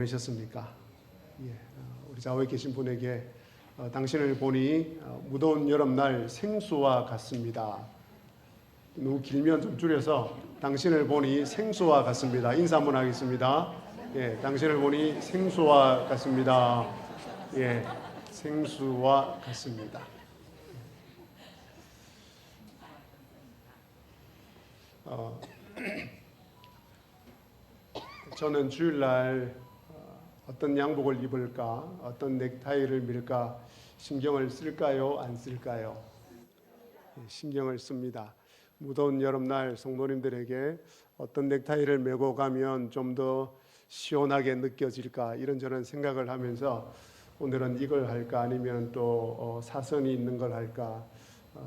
되셨습니까? 예, 우리 좌우에 계신 분에게 당신을 보니 무더운 여름날 생수와 같습니다. 너무 길면 좀 줄여서 당신을 보니 생수와 같습니다. 인사 한번 하겠습니다. 예, 당신을 보니 생수와 같습니다. 예, 생수와 같습니다. 저는 주일날 어떤 양복을 입을까, 어떤 넥타이를 밀까 신경을 쓸까요, 안 쓸까요? 신경을 씁니다. 무더운 여름날 성도님들에게 어떤 넥타이를 메고 가면 좀 더 시원하게 느껴질까 이런저런 생각을 하면서 오늘은 이걸 할까 아니면 또 사선이 있는 걸 할까,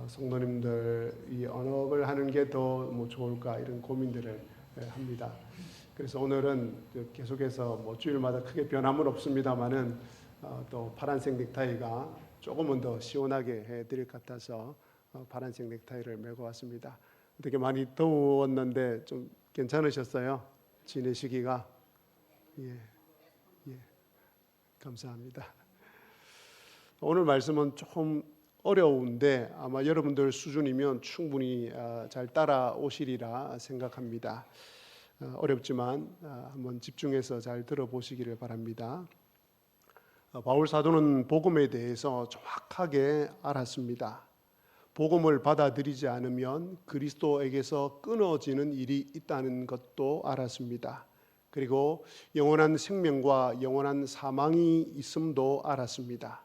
성도님들이 어느 걸 하는 게 더 좋을까 이런 고민들을 합니다. 그래서 오늘은 계속해서 주일마다 크게 변함은 없습니다만은 또 파란색 넥타이가 조금은 더 시원하게 해드릴 것 같아서 파란색 넥타이를 메고 왔습니다. 되게 많이 더웠는데 좀 괜찮으셨어요? 지내시기가? 예, 감사합니다. 오늘 말씀은 조금 어려운데 아마 여러분들 수준이면 충분히 잘 따라오시리라 생각합니다. 어렵지만 한번 집중해서 잘 들어보시기를 바랍니다. 바울 사도는 복음에 대해서 정확하게 알았습니다. 복음을 받아들이지 않으면 그리스도에게서 끊어지는 일이 있다는 것도 알았습니다. 그리고 영원한 생명과 영원한 사망이 있음도 알았습니다.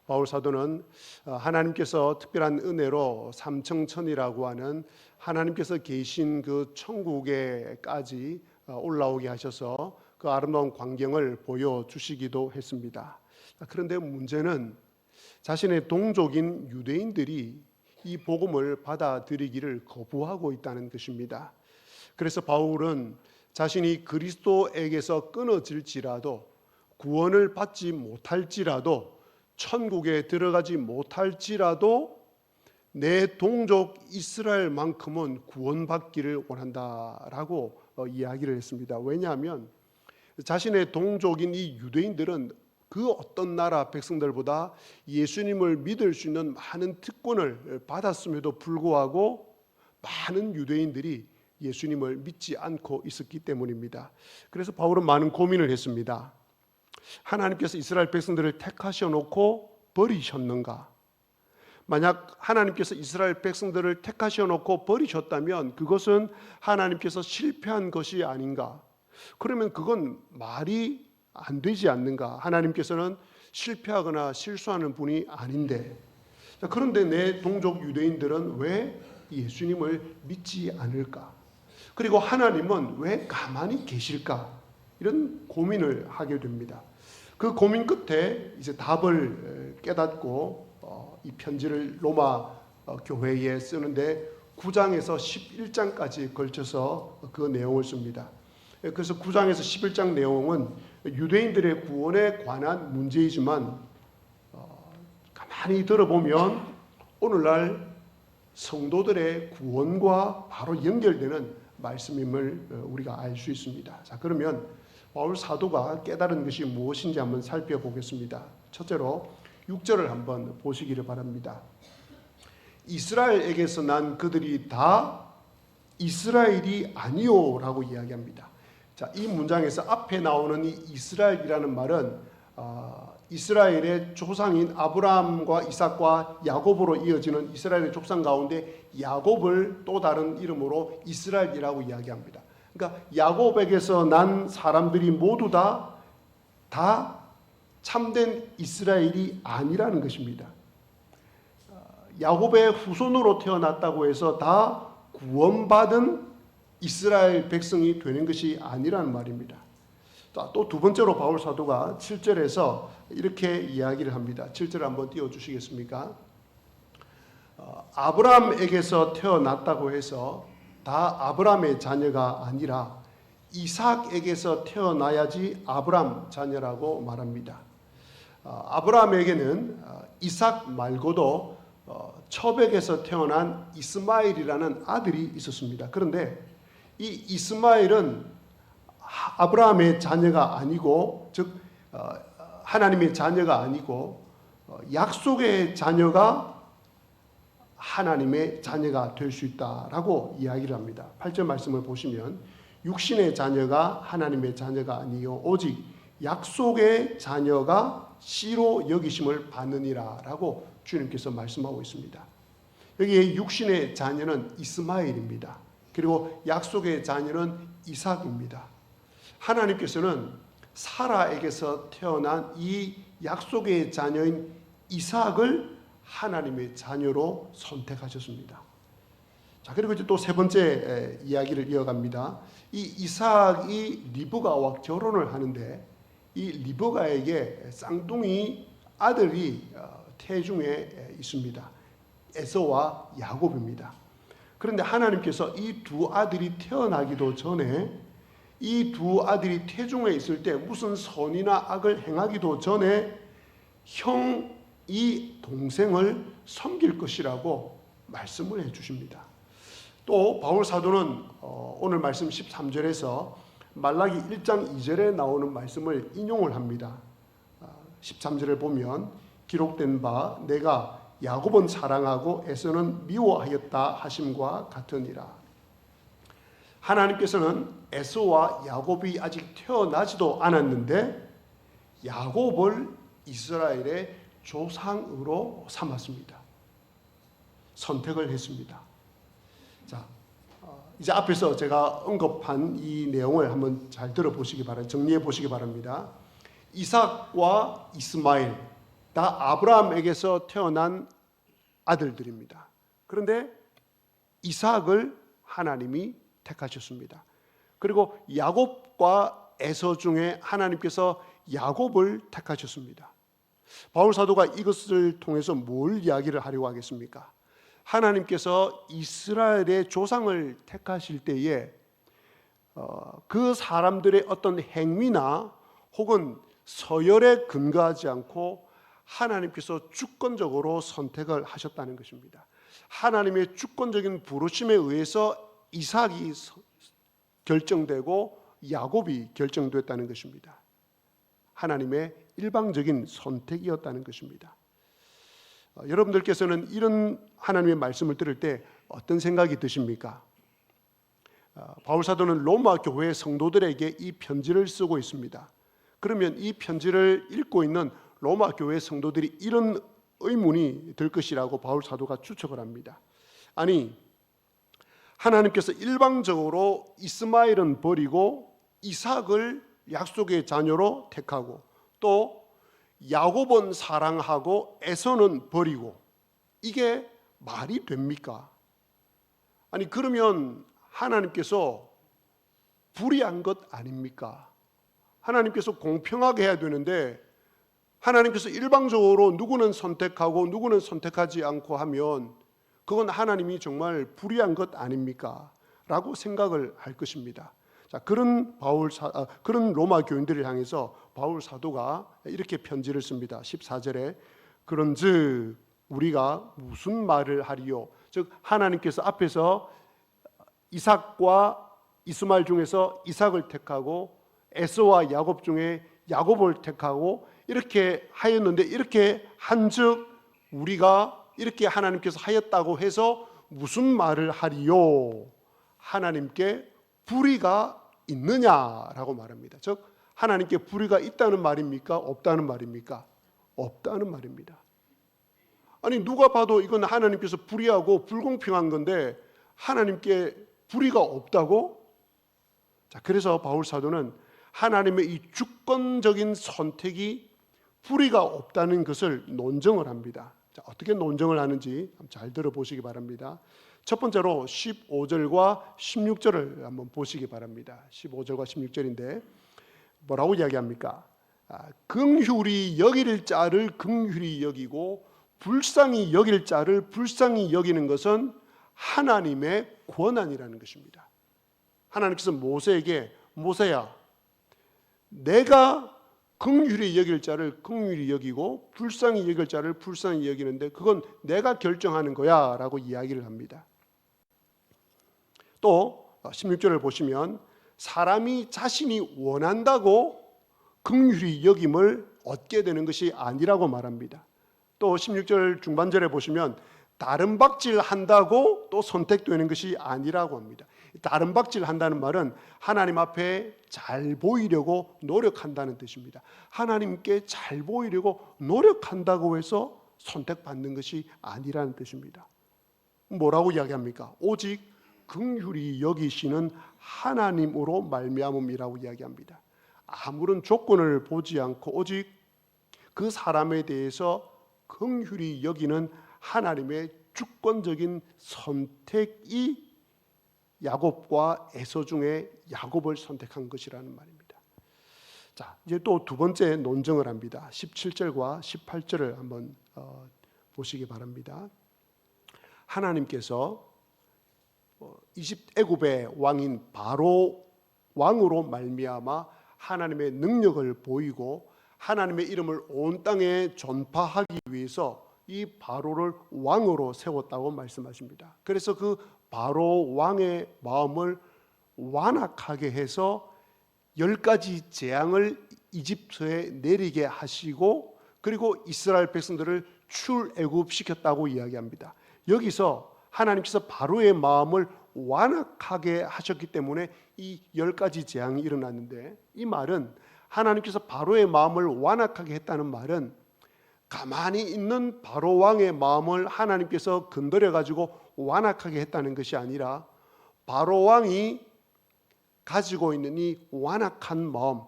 바울 사도는 하나님께서 특별한 은혜로 삼층천이라고 하는 하나님께서 계신 그 천국에까지 올라오게 하셔서 그 아름다운 광경을 보여주시기도 했습니다. 그런데 문제는 자신의 동족인 유대인들이 이 복음을 받아들이기를 거부하고 있다는 것입니다. 그래서 바울은 자신이 그리스도에게서 끊어질지라도 구원을 받지 못할지라도 천국에 들어가지 못할지라도 내 동족 이스라엘만큼은 구원받기를 원한다라고 이야기를 했습니다. 왜냐하면 자신의 동족인 이 유대인들은 그 어떤 나라 백성들보다 예수님을 믿을 수 있는 많은 특권을 받았음에도 불구하고 많은 유대인들이 예수님을 믿지 않고 있었기 때문입니다. 그래서 바울은 많은 고민을 했습니다. 하나님께서 이스라엘 백성들을 택하셔 놓고 버리셨는가? 만약 하나님께서 이스라엘 백성들을 택하셔 놓고 버리셨다면 그것은 하나님께서 실패한 것이 아닌가? 그러면 그건 말이 안 되지 않는가? 하나님께서는 실패하거나 실수하는 분이 아닌데, 그런데 내 동족 유대인들은 왜 예수님을 믿지 않을까? 그리고 하나님은 왜 가만히 계실까? 이런 고민을 하게 됩니다. 그 고민 끝에 이제 답을 깨닫고 이 편지를 로마 교회에 쓰는데 9장에서 11장까지 걸쳐서 그 내용을 씁니다. 그래서 9장에서 11장 내용은 유대인들의 구원에 관한 문제이지만 가만히 들어보면 오늘날 성도들의 구원과 바로 연결되는 말씀임을 우리가 알 수 있습니다. 자, 그러면 바울 사도가 깨달은 것이 무엇인지 한번 살펴보겠습니다. 첫째로 6절을 한번 보시기를 바랍니다. 이스라엘에게서 난 그들이 다 이스라엘이 아니오라고 이야기합니다. 자, 이 문장에서 앞에 나오는 이 이스라엘이라는 말은 이스라엘의 조상인 아브라함과 이삭과 야곱으로 이어지는 이스라엘의 족상 가운데 야곱을 또 다른 이름으로 이스라엘이라고 이야기합니다. 그러니까 야곱에게서 난 사람들이 모두 다 참된 이스라엘이 아니라는 것입니다. 야곱의 후손으로 태어났다고 해서 다 구원받은 이스라엘 백성이 되는 것이 아니라는 말입니다. 또 두 번째로 바울 사도가 7절에서 이렇게 이야기를 합니다. 7절 한번 띄워주시겠습니까? 아브라함에게서 태어났다고 해서 다 아브라함의 자녀가 아니라 이삭에게서 태어나야지 아브라함 자녀라고 말합니다. 아브라함에게는 이삭 말고도 첩에게서 태어난 이스마엘이라는 아들이 있었습니다. 그런데 이 이스마엘은 아브라함의 자녀가 아니고, 즉 하나님의 자녀가 아니고 약속의 자녀가 하나님의 자녀가 될 수 있다라고 이야기를 합니다. 8절 말씀을 보시면 육신의 자녀가 하나님의 자녀가 아니요 오직 약속의 자녀가 씨로 여기심을 받느니라 라고 주님께서 말씀하고 있습니다. 여기에 육신의 자녀는 이스마엘입니다. 그리고 약속의 자녀는 이삭입니다. 하나님께서는 사라에게서 태어난 이 약속의 자녀인 이삭을 하나님의 자녀로 선택하셨습니다. 자, 그리고 이제 또 세 번째 이야기를 이어갑니다. 이 이삭이 리브가와 결혼을 하는데 이 리브가에게 쌍둥이 아들이 태중에 있습니다. 에서와 야곱입니다. 그런데 하나님께서 이 두 아들이 태어나기도 전에 이 두 아들이 태중에 있을 때 무슨 선이나 악을 행하기도 전에 이 동생을 섬길 것이라고 말씀을 해주십니다. 또 바울 사도는 오늘 말씀 13절에서 말라기 1장 2절에 나오는 말씀을 인용을 합니다. 13절을 보면 기록된 바 내가 야곱은 사랑하고 에서는 미워하였다 하심과 같으니라. 하나님께서는 에서와 야곱이 아직 태어나지도 않았는데 야곱을 이스라엘의 조상으로 삼았습니다. 선택을 했습니다. 자, 이제 앞에서 제가 언급한 이 내용을 한번 잘 들어보시기 바랍니다. 정리해 보시기 바랍니다. 이삭과 이스마엘 다 아브라함에게서 태어난 아들들입니다. 그런데 이삭을 하나님이 택하셨습니다. 그리고 야곱과 에서 중에 하나님께서 야곱을 택하셨습니다. 바울 사도가 이것을 통해서 뭘 이야기를 하려고 하겠습니까? 하나님께서 이스라엘의 조상을 택하실 때에 그 사람들의 어떤 행위나 혹은 서열에 근거하지 않고 하나님께서 주권적으로 선택을 하셨다는 것입니다. 하나님의 주권적인 부르심에 의해서 이삭이 결정되고 야곱이 결정됐다는 것입니다. 하나님의 일방적인 선택이었다는 것입니다. 여러분들께서는 이런 하나님의 말씀을 들을 때 어떤 생각이 드십니까? 바울 사도는 로마 교회 성도들에게 이 편지를 쓰고 있습니다. 그러면 이 편지를 읽고 있는 로마 교회 성도들이 이런 의문이 들 것이라고 바울 사도가 추측을 합니다. 아니, 하나님께서 일방적으로 이스마엘은 버리고 이삭을 약속의 자녀로 택하고 또 야곱은 사랑하고 에서는 버리고 이게 말이 됩니까? 아니 그러면 하나님께서 불의한 것 아닙니까? 하나님께서 공평하게 해야 되는데 하나님께서 일방적으로 누구는 선택하고 누구는 선택하지 않고 하면 그건 하나님이 정말 불의한 것 아닙니까? 라고 생각을 할 것입니다. 자, 그런 로마 교인들을 향해서 바울 사도가 이렇게 편지를 씁니다. 14절에 그런즉 우리가 무슨 말을 하리요? 즉 하나님께서 앞에서 이삭과 이스마엘 중에서 이삭을 택하고 에서와 야곱 중에 야곱을 택하고 이렇게 하였는데 이렇게 한즉 우리가 이렇게 하나님께서 하였다고 해서 무슨 말을 하리요? 하나님께 불의가 있느냐라고 말합니다. 즉 하나님께 불의가 있다는 말입니까? 없다는 말입니까? 없다는 말입니다. 아니 누가 봐도 이건 하나님께서 불의하고 불공평한 건데 하나님께 불의가 없다고? 자, 그래서 바울 사도는 하나님의 이 주권적인 선택이 불의가 없다는 것을 논증을 합니다. 자, 어떻게 논증을 하는지 잘 들어보시기 바랍니다. 첫 번째로 15절과 16절을 한번 보시기 바랍니다. 15절과 16절인데 뭐라고 이야기합니까? 긍휼히 여길 자를 긍휼히 여기고 불쌍히 여길 자를 불쌍히 여기는 것은 하나님의 권한이라는 것입니다. 하나님께서 모세에게 모세야 내가 긍휼히 여길 자를 긍휼히 여기고 불쌍히 여길 자를 불쌍히 여기는데 그건 내가 결정하는 거야 라고 이야기를 합니다. 또 16절을 보시면 사람이 자신이 원한다고 긍휼히 여김을 얻게 되는 것이 아니라고 말합니다. 또 16절 중반절에 보시면 다른 박질 한다고 또 선택되는 것이 아니라고 합니다. 다른 박질 한다는 말은 하나님 앞에 잘 보이려고 노력한다는 뜻입니다. 하나님께 잘 보이려고 노력한다고 해서 선택받는 것이 아니라는 뜻입니다. 뭐라고 이야기합니까? 오직 긍휼히 여기시는 하나님으로 말미암음이라고 이야기합니다. 아무런 조건을 보지 않고 오직 그 사람에 대해서 긍휼히 여기는 하나님의 주권적인 선택이 야곱과 에서 중에 야곱을 선택한 것이라는 말입니다. 자, 이제 또 두 번째 논증을 합니다. 17절과 18절을 한번 보시기 바랍니다. 하나님께서 애굽의 왕인 바로 왕으로 말미암아 하나님의 능력을 보이고 하나님의 이름을 온 땅에 전파하기 위해서 이 바로를 왕으로 세웠다고 말씀하십니다. 그래서 그 바로 왕의 마음을 완악하게 해서 10가지 재앙을 이집트에 내리게 하시고 그리고 이스라엘 백성들을 출애굽시켰다고 이야기합니다. 여기서 하나님께서 바로의 마음을 완악하게 하셨기 때문에 이 10가지 재앙이 일어났는데, 이 말은 하나님께서 바로의 마음을 완악하게 했다는 말은 가만히 있는 바로 왕의 마음을 하나님께서 건드려 가지고 완악하게 했다는 것이 아니라 바로 왕이 가지고 있는 이 완악한 마음,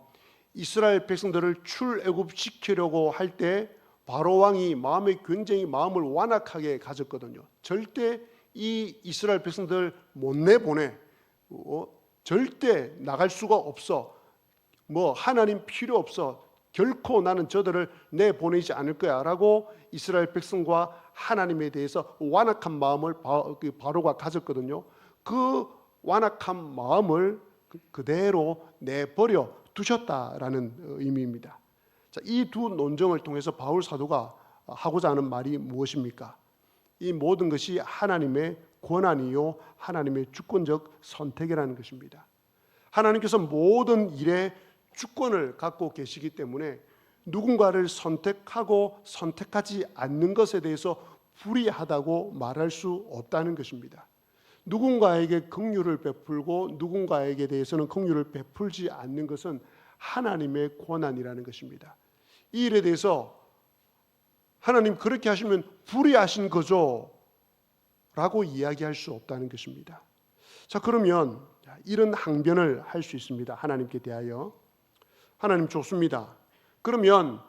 이스라엘 백성들을 출애굽시키려고 할 때 바로 왕이 굉장히 마음을 완악하게 가졌거든요. 절대 이 이스라엘 백성들 못 내보내, 절대 나갈 수가 없어, 하나님 필요 없어, 결코 나는 저들을 내보내지 않을 거야 라고 이스라엘 백성과 하나님에 대해서 완악한 마음을 바로가 가졌거든요. 그 완악한 마음을 그대로 내버려 두셨다라는 의미입니다. 자, 이 두 논증을 통해서 바울 사도가 하고자 하는 말이 무엇입니까? 이 모든 것이 하나님의 권한이요 하나님의 주권적 선택이라는 것입니다. 하나님께서 모든 일에 주권을 갖고 계시기 때문에 누군가를 선택하고 선택하지 않는 것에 대해서 불의하다고 말할 수 없다는 것입니다. 누군가에게 긍휼을 베풀고 누군가에게 대해서는 긍휼을 베풀지 않는 것은 하나님의 권한이라는 것입니다. 이 일에 대해서 하나님 그렇게 하시면 불의하신 거죠 라고 이야기할 수 없다는 것입니다. 자, 그러면 이런 항변을 할 수 있습니다. 하나님께 대하여. 하나님 좋습니다. 그러면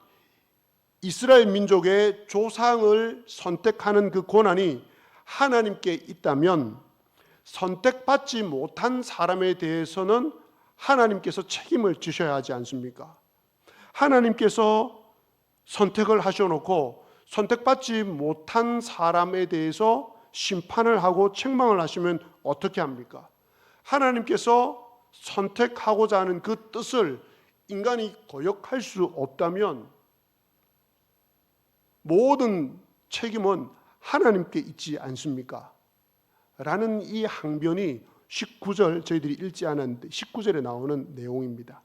이스라엘 민족의 조상을 선택하는 그 권한이 하나님께 있다면 선택받지 못한 사람에 대해서는 하나님께서 책임을 지셔야 하지 않습니까? 하나님께서 선택을 하셔놓고 선택받지 못한 사람에 대해서 심판을 하고 책망을 하시면 어떻게 합니까? 하나님께서 선택하고자 하는 그 뜻을 인간이 거역할 수 없다면 모든 책임은 하나님께 있지 않습니까? 라는 이 항변이 19절 저희들이 읽지 않았는데 19절에 나오는 내용입니다.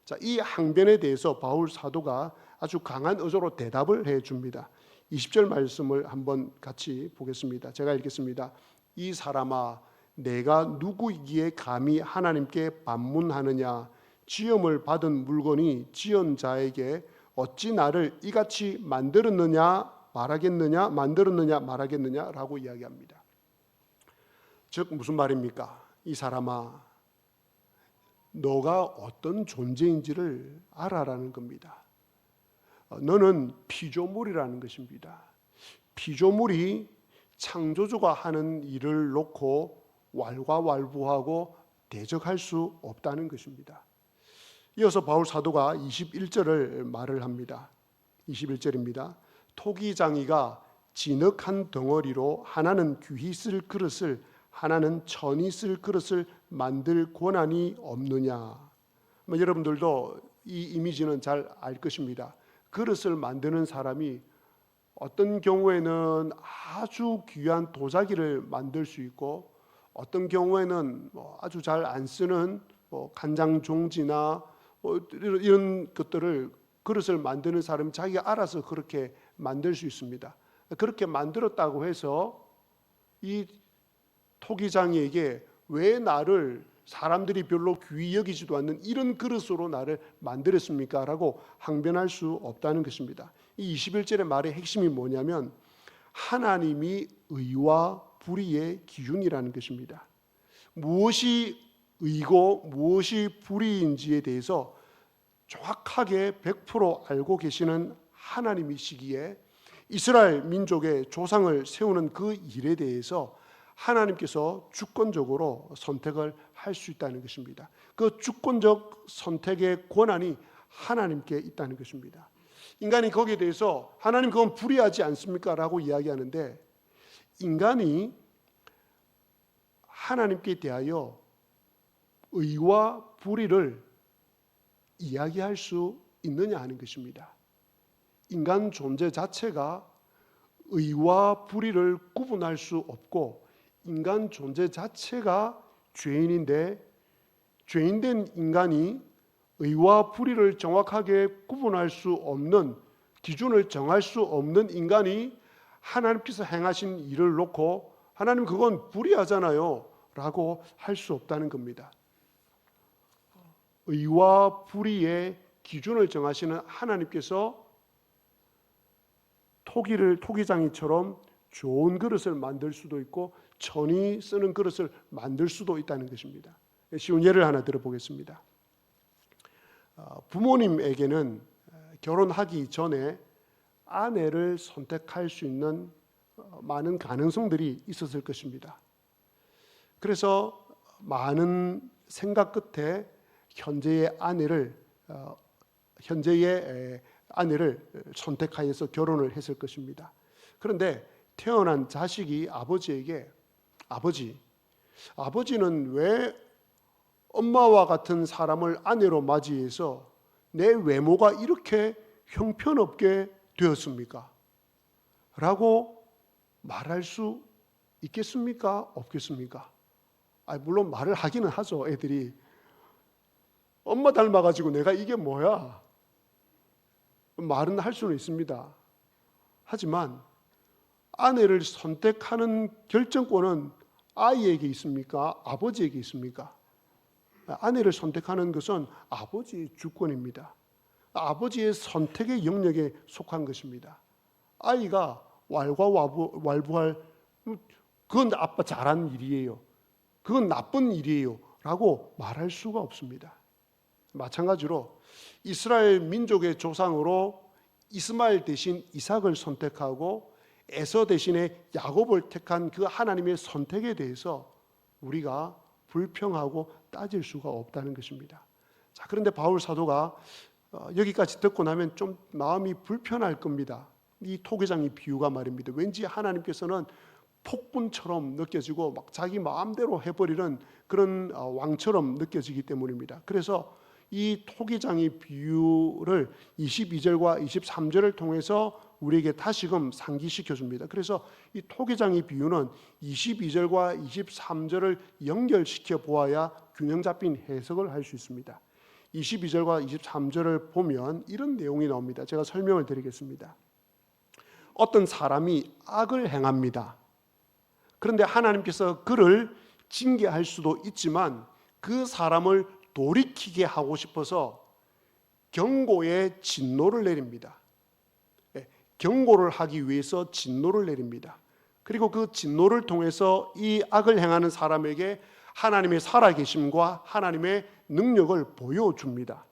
자, 이 항변에 대해서 바울 사도가 아주 강한 어조로 대답을 해 줍니다. 20절 말씀을 한번 같이 보겠습니다. 제가 읽겠습니다. 이 사람아, 내가 누구이기에 감히 하나님께 반문하느냐? 지음을 받은 물건이 지은 자에게 어찌 나를 이같이 만들었느냐 말하겠느냐라고 이야기합니다. 즉 무슨 말입니까? 이 사람아, 너가 어떤 존재인지를 알아라는 겁니다. 너는 피조물이라는 것입니다. 피조물이 창조주가 하는 일을 놓고 왈가왈부하고 대적할 수 없다는 것입니다. 이어서 바울 사도가 21절을 말을 합니다. 21절입니다. 토기장이가 진흙한 덩어리로 하나는 귀히 쓸 그릇을 하나는 천히 쓸 그릇을 만들 권한이 없느냐. 여러분들도 이 이미지는 잘 알 것입니다. 그릇을 만드는 사람이 어떤 경우에는 아주 귀한 도자기를 만들 수 있고 어떤 경우에는 아주 잘 안 쓰는 간장 종지나 이런 것들을 그릇을 만드는 사람이 자기가 알아서 그렇게 만들 수 있습니다. 그렇게 만들었다고 해서 이 토기장이에게 왜 나를 사람들이 별로 귀히 여기지도 않는 이런 그릇으로 나를 만들었습니까? 라고 항변할 수 없다는 것입니다. 이 21절의 말의 핵심이 뭐냐면 하나님이 의와 불의의 기준이라는 것입니다. 무엇이 의고 무엇이 불의인지에 대해서 정확하게 100% 알고 계시는 하나님이시기에 이스라엘 민족의 조상을 세우는 그 일에 대해서 하나님께서 주권적으로 선택을 할 수 있다는 것입니다. 그 주권적 선택의 권한이 하나님께 있다는 것입니다. 인간이 거기에 대해서 하나님 그건 불의하지 않습니까? 라고 이야기하는데 인간이 하나님께 대하여 의와 불의를 이야기할 수 있느냐 하는 것입니다. 인간 존재 자체가 의와 불의를 구분할 수 없고 인간 존재 자체가 죄인인데 죄인된 인간이 의와 불의를 정확하게 구분할 수 없는 기준을 정할 수 없는 인간이 하나님께서 행하신 일을 놓고 하나님 그건 불의하잖아요 라고 할 수 없다는 겁니다. 의와 불의의 기준을 정하시는 하나님께서 토기장이처럼 좋은 그릇을 만들 수도 있고 천이 쓰는 그릇을 만들 수도 있다는 것입니다. 쉬운 예를 하나 들어보겠습니다. 부모님에게는 결혼하기 전에 아내를 선택할 수 있는 많은 가능성들이 있었을 것입니다. 그래서 많은 생각 끝에 현재의 아내를 선택하여서 결혼을 했을 것입니다. 그런데 태어난 자식이 아버지에게 아버지는 왜 엄마와 같은 사람을 아내로 맞이해서 내 외모가 이렇게 형편없게 되었습니까? 라고 말할 수 있겠습니까? 없겠습니까? 물론 말을 하기는 하죠. 애들이 엄마 닮아가지고 내가 이게 뭐야? 말은 할 수는 있습니다. 하지만 아내를 선택하는 결정권은 아이에게 있습니까? 아버지에게 있습니까? 아내를 선택하는 것은 아버지의 주권입니다. 아버지의 선택의 영역에 속한 것입니다. 아이가 왈가왈부할 그건 아빠 잘한 일이에요. 그건 나쁜 일이에요. 라고 말할 수가 없습니다. 마찬가지로 이스라엘 민족의 조상으로 이스마엘 대신 이삭을 선택하고 에서 대신에 야곱을 택한 그 하나님의 선택에 대해서 우리가 불평하고 따질 수가 없다는 것입니다. 자, 그런데 바울 사도가 여기까지 듣고 나면 좀 마음이 불편할 겁니다. 이 토기장의 비유가 말입니다. 왠지 하나님께서는 폭군처럼 느껴지고 막 자기 마음대로 해버리는 그런 왕처럼 느껴지기 때문입니다. 그래서 이 토기장의 비유를 22절과 23절을 통해서 우리에게 다시금 상기시켜 줍니다. 그래서 이 토기장의 비유는 22절과 23절을 연결시켜 보아야 균형 잡힌 해석을 할 수 있습니다. 22절과 23절을 보면 이런 내용이 나옵니다. 제가 설명을 드리겠습니다. 어떤 사람이 악을 행합니다. 그런데 하나님께서 그를 징계할 수도 있지만 그 사람을 돌이키게 하고 싶어서 경고의 진노를 내립니다. 경고를 하기 위해서 진노를 내립니다. 그리고 그 진노를 통해서 이 악을 행하는 사람에게 하나님의 살아계심과 하나님의 능력을 보여줍니다.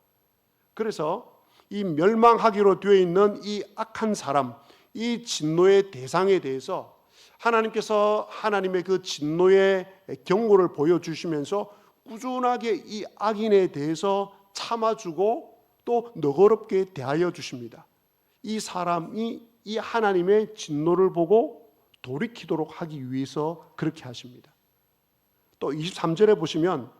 그래서 이 멸망하기로 되어 있는 이 악한 사람, 이 진노의 대상에 대해서 하나님께서 하나님의 그 진노의 경고를 보여주시면서 꾸준하게 이 악인에 대해서 참아주고 또 너그럽게 대하여 주십니다. 이 사람이 이 하나님의 진노를 보고 돌이키도록 하기 위해서 그렇게 하십니다. 또 23절에 보시면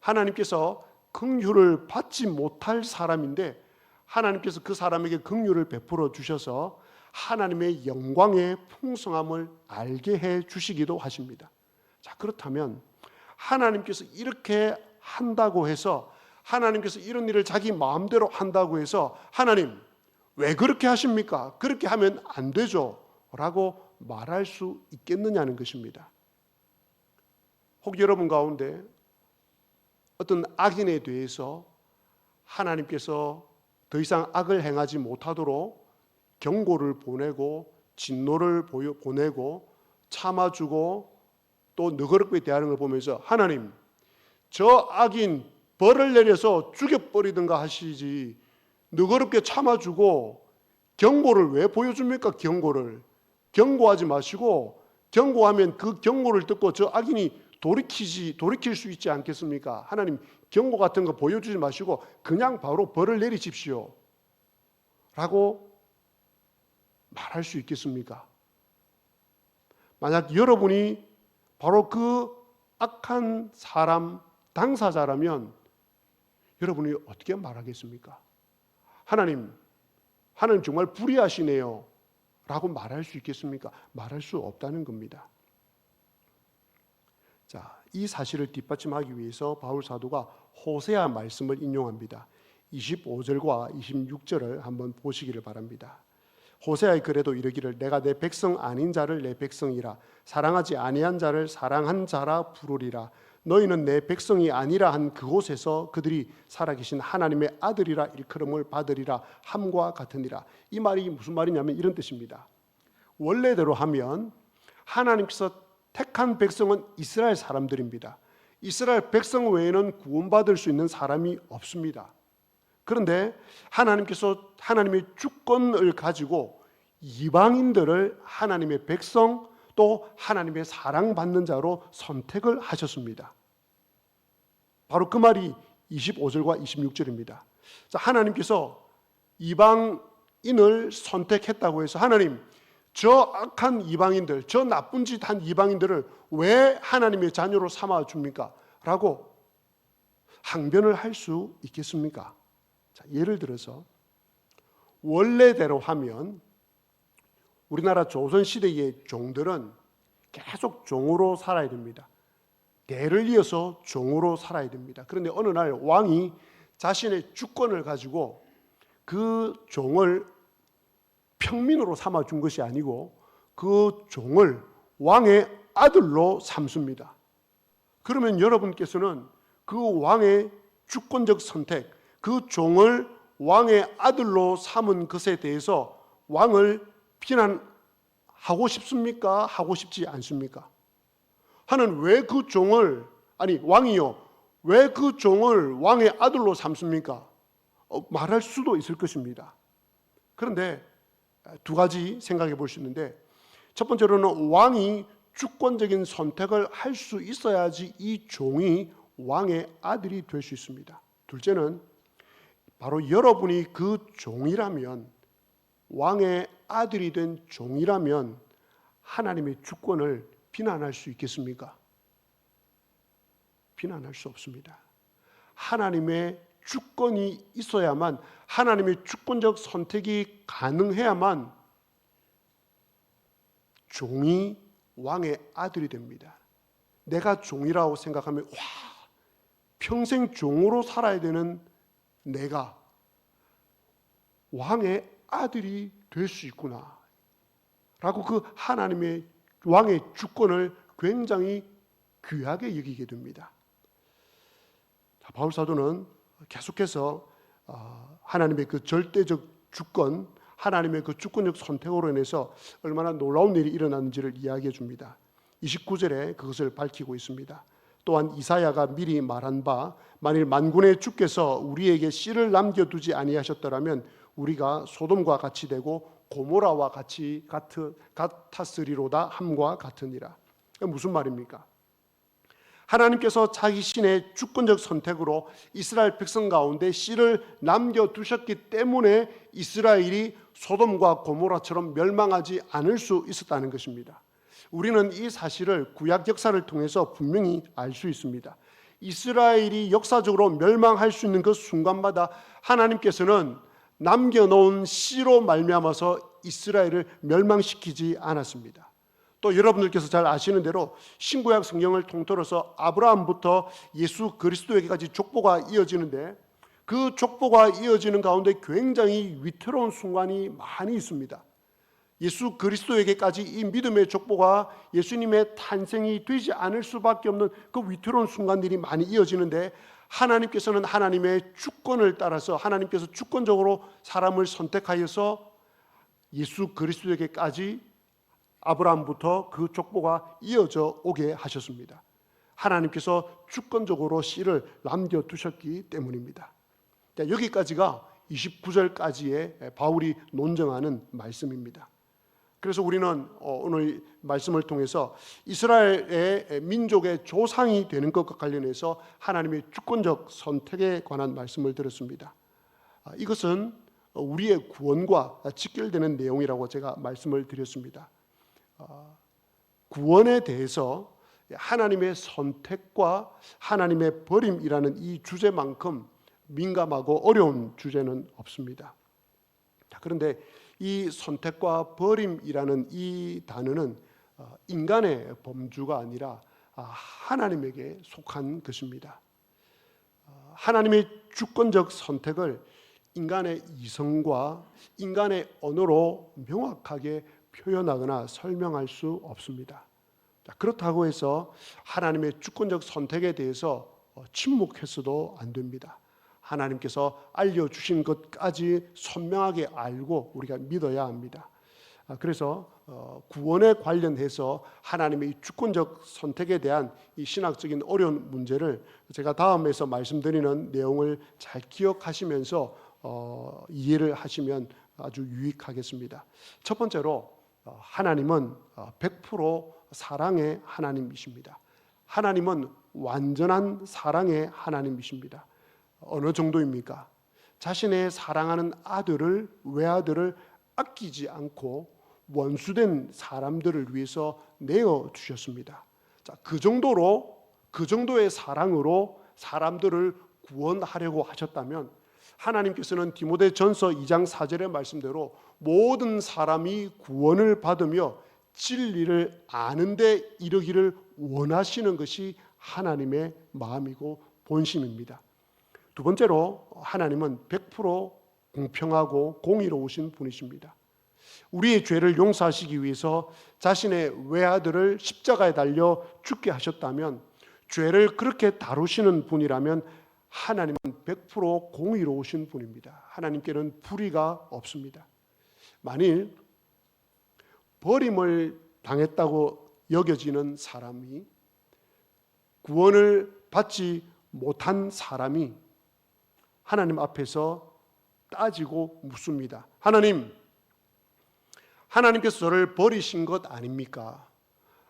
하나님께서 긍휼을 받지 못할 사람인데 하나님께서 그 사람에게 긍휼을 베풀어 주셔서 하나님의 영광의 풍성함을 알게 해 주시기도 하십니다. 자, 그렇다면 하나님께서 이렇게 한다고 해서, 하나님께서 이런 일을 자기 마음대로 한다고 해서 하나님 왜 그렇게 하십니까? 그렇게 하면 안 되죠 라고 말할 수 있겠느냐는 것입니다. 혹 여러분 가운데 어떤 악인에 대해서 하나님께서 더 이상 악을 행하지 못하도록 경고를 보내고 진노를 보내고 참아주고 또 너그럽게 대하는 걸 보면서 하나님 저 악인 벌을 내려서 죽여버리든가 하시지 너그럽게 참아주고 경고를 왜 보여줍니까? 경고하지 마시고, 경고하면 그 경고를 듣고 저 악인이 돌이킬 수 있지 않겠습니까? 하나님 경고 같은 거 보여주지 마시고 그냥 바로 벌을 내리십시오 라고 말할 수 있겠습니까? 만약 여러분이 바로 그 악한 사람 당사자라면 여러분이 어떻게 말하겠습니까? 하나님 정말 불의하시네요 라고 말할 수 있겠습니까? 말할 수 없다는 겁니다. 자, 이 사실을 뒷받침하기 위해서 바울 사도가 호세아 말씀을 인용합니다. 25절과 26절을 한번 보시기를 바랍니다. 호세아의 글에도 이르기를 내가 내 백성 아닌 자를 내 백성이라 사랑하지 아니한 자를 사랑한 자라 부르리라. 너희는 내 백성이 아니라 한 그곳에서 그들이 살아계신 하나님의 아들이라 일컬음을 받으리라 함과 같으니라. 이 말이 무슨 말이냐면 이런 뜻입니다. 원래대로 하면 하나님께서 택한 백성은 이스라엘 사람들입니다. 이스라엘 백성 외에는 구원받을 수 있는 사람이 없습니다. 그런데 하나님께서 하나님의 주권을 가지고 이방인들을 하나님의 백성 또 하나님의 사랑받는 자로 선택을 하셨습니다. 바로 그 말이 25절과 26절입니다. 하나님께서 이방인을 선택했다고 해서 하나님 저 악한 이방인들, 저 나쁜 짓 한 이방인들을 왜 하나님의 자녀로 삼아줍니까? 라고 항변을 할 수 있겠습니까? 자, 예를 들어서 원래대로 하면 우리나라 조선시대의 종들은 계속 종으로 살아야 됩니다. 대를 이어서 종으로 살아야 됩니다. 그런데 어느 날 왕이 자신의 주권을 가지고 그 종을 평민으로 삼아준 것이 아니고 그 종을 왕의 아들로 삼습니다. 그러면 여러분께서는 그 왕의 주권적 선택, 그 종을 왕의 아들로 삼은 것에 대해서 왕을 비난하고 싶습니까? 하고 싶지 않습니까? 하는 왜 그 종을, 왕이요, 왜 그 종을 왕의 아들로 삼습니까? 말할 수도 있을 것입니다. 그런데 두 가지 생각해 볼 수 있는데, 첫 번째로는 왕이 주권적인 선택을 할 수 있어야지 이 종이 왕의 아들이 될 수 있습니다. 둘째는 바로 여러분이 그 종이라면, 왕의 아들이 된 종이라면 하나님의 주권을 비난할 수 있겠습니까? 비난할 수 없습니다. 하나님의 주권이 있어야만, 하나님의 주권적 선택이 가능해야만 종이 왕의 아들이 됩니다. 내가 종이라고 생각하면 와, 평생 종으로 살아야 되는 내가 왕의 아들이 될 수 있구나 라고 그 하나님의 왕의 주권을 굉장히 귀하게 여기게 됩니다. 바울 사도는 계속해서 하나님의 그 절대적 주권, 하나님의 그 주권적 선택으로 인해서 얼마나 놀라운 일이 일어났는지를 이야기해 줍니다. 29절에 그것을 밝히고 있습니다. 또한 이사야가 미리 말한 바 만일 만군의 주께서 우리에게 씨를 남겨두지 아니하셨더라면 우리가 소돔과 같이 되고 고모라와 같이 같았으리로다 함과 같으니라. 무슨 말입니까? 하나님께서 자기 신의 주권적 선택으로 이스라엘 백성 가운데 씨를 남겨두셨기 때문에 이스라엘이 소돔과 고모라처럼 멸망하지 않을 수 있었다는 것입니다. 우리는 이 사실을 구약 역사를 통해서 분명히 알 수 있습니다. 이스라엘이 역사적으로 멸망할 수 있는 그 순간마다 하나님께서는 남겨놓은 씨로 말미암아서 이스라엘을 멸망시키지 않았습니다. 또 여러분들께서 잘 아시는 대로 신구약 성경을 통틀어서 아브라함부터 예수 그리스도에게까지 족보가 이어지는데, 그 족보가 이어지는 가운데 굉장히 위태로운 순간이 많이 있습니다. 예수 그리스도에게까지 이 믿음의 족보가 예수님의 탄생이 되지 않을 수밖에 없는 그 위태로운 순간들이 많이 이어지는데, 하나님께서는 하나님의 주권을 따라서 하나님께서 주권적으로 사람을 선택하여서 예수 그리스도에게까지 아브라함부터 그 족보가 이어져 오게 하셨습니다. 하나님께서 주권적으로 씨를 남겨두셨기 때문입니다. 여기까지가 29절까지의 바울이 논증하는 말씀입니다. 그래서 우리는 오늘 말씀을 통해서 이스라엘의 민족의 조상이 되는 것과 관련해서 하나님의 주권적 선택에 관한 말씀을 들었습니다. 이것은 우리의 구원과 직결되는 내용이라고 제가 말씀을 드렸습니다. 구원에 대해서 하나님의 선택과 하나님의 버림이라는 이 주제만큼 민감하고 어려운 주제는 없습니다. 그런데 이 선택과 버림이라는 이 단어는 인간의 범주가 아니라 하나님에게 속한 것입니다. 하나님의 주권적 선택을 인간의 이성과 인간의 언어로 명확하게 표현하거나 설명할 수 없습니다. 그렇다고 해서 하나님의 주권적 선택에 대해서 침묵해서도 안 됩니다. 하나님께서 알려주신 것까지 선명하게 알고 우리가 믿어야 합니다. 그래서 구원에 관련해서 하나님의 주권적 선택에 대한 이 신학적인 어려운 문제를 제가 다음에서 말씀드리는 내용을 잘 기억하시면서 이해를 하시면 아주 유익하겠습니다. 첫 번째로 하나님은 100% 사랑의 하나님이십니다. 하나님은 완전한 사랑의 하나님이십니다. 어느 정도입니까? 자신의 사랑하는 아들을, 외아들을 아끼지 않고 원수된 사람들을 위해서 내어 주셨습니다. 그 정도의 사랑으로 사람들을 구원하려고 하셨다면 하나님께서는 디모데전서 2장 4절의 말씀대로 모든 사람이 구원을 받으며 진리를 아는 데 이르기를 원하시는 것이 하나님의 마음이고 본심입니다. 두 번째로 하나님은 100% 공평하고 공의로우신 분이십니다. 우리의 죄를 용서하시기 위해서 자신의 외아들을 십자가에 달려 죽게 하셨다면, 죄를 그렇게 다루시는 분이라면 하나님은 100% 공의로우신 분입니다. 하나님께는 불의가 없습니다. 만일 버림을 당했다고 여겨지는 사람이, 구원을 받지 못한 사람이 하나님 앞에서 따지고 묻습니다. 하나님께서 저를 버리신 것 아닙니까?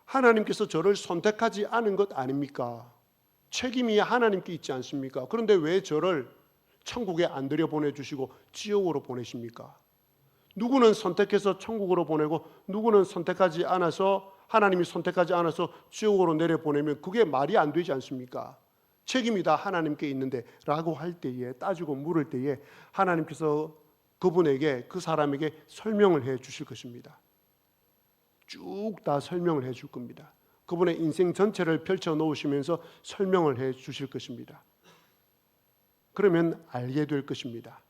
하나님께서 저를 선택하지 않은 것 아닙니까? 책임이 하나님께 있지 않습니까? 그런데 왜 저를 천국에 안 들여보내주시고 지옥으로 보내십니까? 누구는 선택해서 천국으로 보내고 누구는 선택하지 않아서, 하나님이 선택하지 않아서 지옥으로 내려보내면 그게 말이 안 되지 않습니까? 책임이 다 하나님께 있는데 라고 할 때에, 따지고 물을 때에 하나님께서 그분에게, 그 사람에게 설명을 해 주실 것입니다. 쭉 다 설명을 해 줄 겁니다. 그분의 인생 전체를 펼쳐 놓으시면서 설명을 해 주실 것입니다. 그러면 알게 될 것입니다.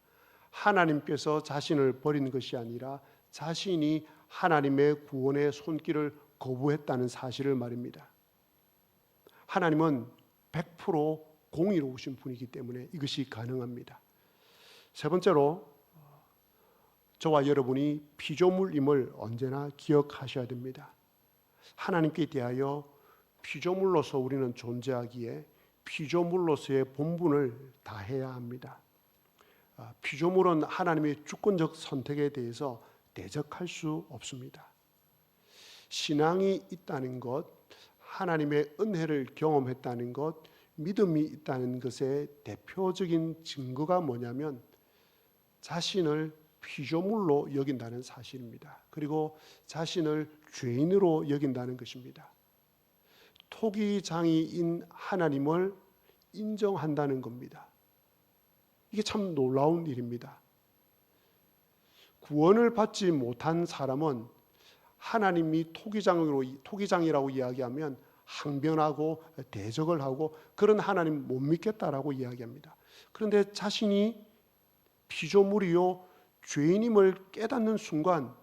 하나님께서 자신을 버린 것이 아니라 자신이 하나님의 구원의 손길을 거부했다는 사실을 말입니다. 하나님은 100% 공의로우신 분이기 때문에 이것이 가능합니다. 세 번째로, 저와 여러분이 피조물임을 언제나 기억하셔야 됩니다. 하나님께 대하여 피조물로서 우리는 존재하기에 피조물로서의 본분을 다해야 합니다. 피조물은 하나님의 주권적 선택에 대해서 대적할 수 없습니다. 신앙이 있다는 것, 하나님의 은혜를 경험했다는 것, 믿음이 있다는 것의 대표적인 증거가 뭐냐면 자신을 피조물로 여긴다는 사실입니다. 그리고 자신을 죄인으로 여긴다는 것입니다. 토기장이인 하나님을 인정한다는 겁니다. 이게 참 놀라운 일입니다. 구원을 받지 못한 사람은 하나님이 토기장이라고 이야기하면 항변하고 대적을 하고 그런 하나님 못 믿겠다라고 이야기합니다. 그런데 자신이 피조물이요 죄인임을 깨닫는 순간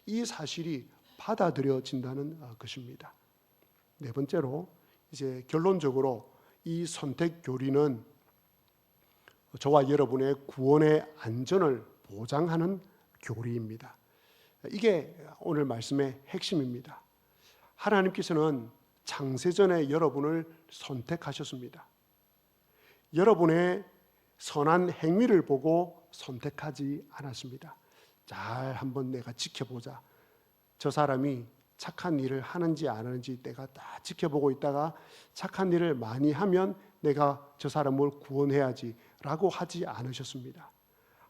이 사실이 받아들여진다는 것입니다. 네 번째로 이제 결론적으로 이 선택 교리는 저와 여러분의 구원의 안전을 보장하는 교리입니다. 이게 오늘 말씀의 핵심입니다. 하나님께서는 창세전에 여러분을 선택하셨습니다. 여러분의 선한 행위를 보고 선택하지 않았습니다. 잘 한번 내가 지켜보자. 저 사람이 착한 일을 하는지 안 하는지 내가 다 지켜보고 있다가 착한 일을 많이 하면 내가 저 사람을 구원해야지 라고 하지 않으셨습니다.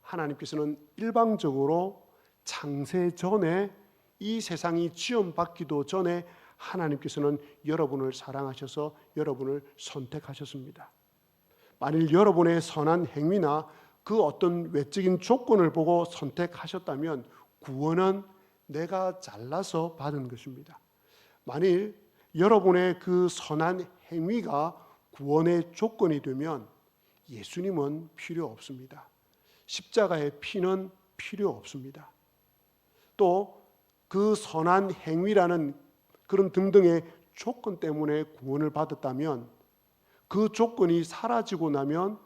하나님께서는 일방적으로 창세 전에 이 세상이 지원받기도 전에 하나님께서는 여러분을 사랑하셔서 여러분을 선택하셨습니다. 만일 여러분의 선한 행위나 그 어떤 외적인 조건을 보고 선택하셨다면 구원은 내가 잘나서 받은 것입니다. 만일 여러분의 그 선한 행위가 구원의 조건이 되면 예수님은 필요 없습니다. 십자가의 피는 필요 없습니다. 또 그 선한 행위라는 그런 등등의 조건 때문에 구원을 받았다면 그 조건이 사라지고 나면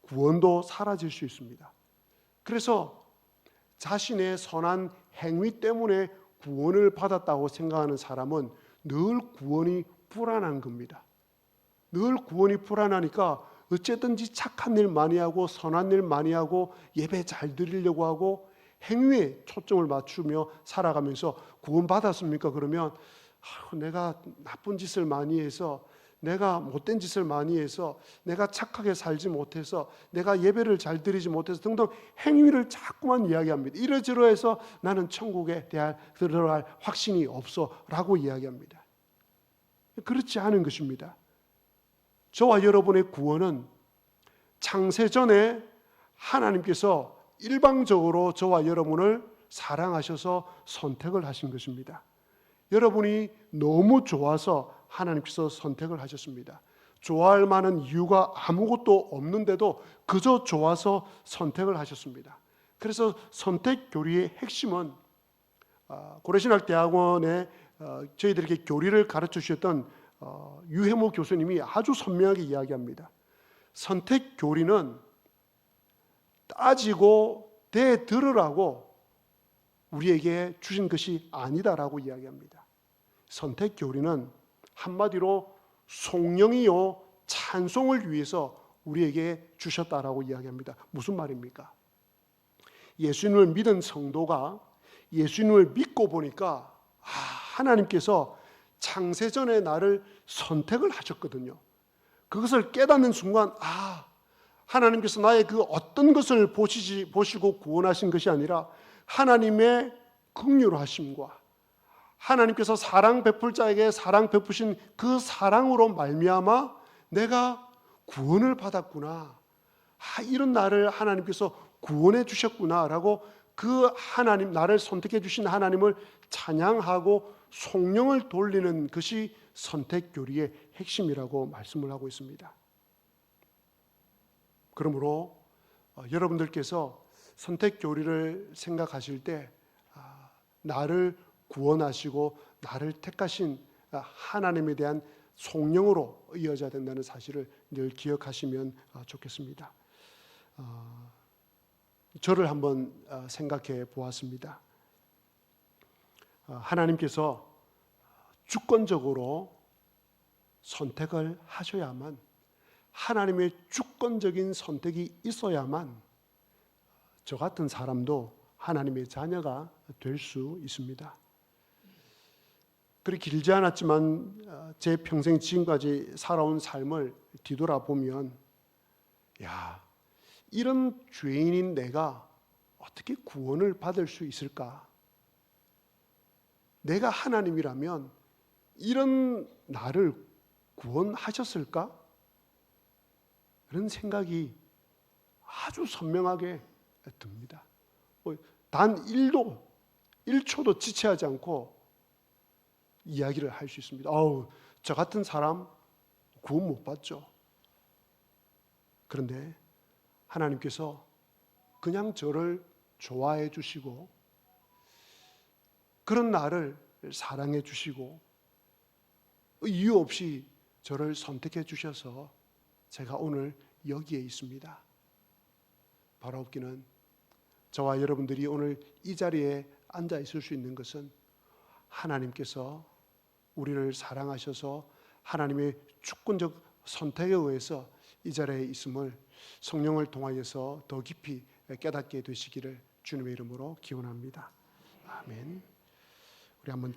구원도 사라질 수 있습니다. 그래서 자신의 선한 행위 때문에 구원을 받았다고 생각하는 사람은 늘 구원이 불안한 겁니다. 늘 구원이 불안하니까 어쨌든지 착한 일 많이 하고 선한 일 많이 하고 예배 잘 드리려고 하고 행위에 초점을 맞추며 살아가면서 구원받았습니까? 그러면 내가 나쁜 짓을 많이 해서 내가 못된 짓을 많이 해서 내가 착하게 살지 못해서 내가 예배를 잘 드리지 못해서 등등 행위를 자꾸만 이야기합니다. 이러저러해서 나는 천국에 들어갈 확신이 없어 라고 이야기합니다. 그렇지 않은 것입니다. 저와 여러분의 구원은 창세전에 하나님께서 일방적으로 저와 여러분을 사랑하셔서 선택을 하신 것입니다. 여러분이 너무 좋아서 하나님께서 선택을 하셨습니다. 좋아할 만한 이유가 아무것도 없는데도 그저 좋아서 선택을 하셨습니다. 그래서 선택 교리의 핵심은 고려신학대학원에 저희들에게 교리를 가르쳐 주셨던 유해모 교수님이 아주 선명하게 이야기합니다. 선택 교리는 따지고 대들으라고 우리에게 주신 것이 아니다라고 이야기합니다. 선택 교리는 한마디로 송영이요 찬송을 위해서 우리에게 주셨다라고 이야기합니다. 무슨 말입니까? 예수님을 믿은 성도가 예수님을 믿고 보니까 하나님께서 창세전에 나를 선택을 하셨거든요. 그것을 깨닫는 순간 하나님께서 나의 그 어떤 것을 보시고 구원하신 것이 아니라 하나님의 긍휼하심과 하나님께서 사랑 베풀 자에게 사랑 베푸신 그 사랑으로 말미암아 내가 구원을 받았구나. 이런 나를 하나님께서 구원해 주셨구나라고 그 하나님, 나를 선택해 주신 하나님을 찬양하고 송영을 돌리는 것이 선택 교리의 핵심이라고 말씀을 하고 있습니다. 그러므로 여러분들께서 선택 교리를 생각하실 때 나를 구원하시고 나를 택하신 하나님에 대한 송영으로 이어져야 된다는 사실을 늘 기억하시면 좋겠습니다. 저를 한번 생각해 보았습니다. 하나님께서 주권적으로 선택을 하셔야만, 하나님의 주권적인 선택이 있어야만 저 같은 사람도 하나님의 자녀가 될 수 있습니다. 그리 길지 않았지만 제 평생 지금까지 살아온 삶을 뒤돌아보면 이런 죄인인 내가 어떻게 구원을 받을 수 있을까? 내가 하나님이라면 이런 나를 구원하셨을까? 그런 생각이 아주 선명하게 듭니다. 단 1도 1초도 지체하지 않고 이야기를 할 수 있습니다. 아우, 저 같은 사람 구원 못 받죠. 그런데 하나님께서 그냥 저를 좋아해 주시고 그런 나를 사랑해 주시고 이유 없이 저를 선택해 주셔서 제가 오늘 여기에 있습니다. 바라옵기는 저와 여러분들이 오늘 이 자리에 앉아 있을 수 있는 것은 하나님께서 우리를 사랑하셔서 하나님의 주권적 선택에 의해서 이 자리에 있음을 성령을 통하여서 더 깊이 깨닫게 되시기를 주님의 이름으로 기원합니다. 아멘. 우리 한번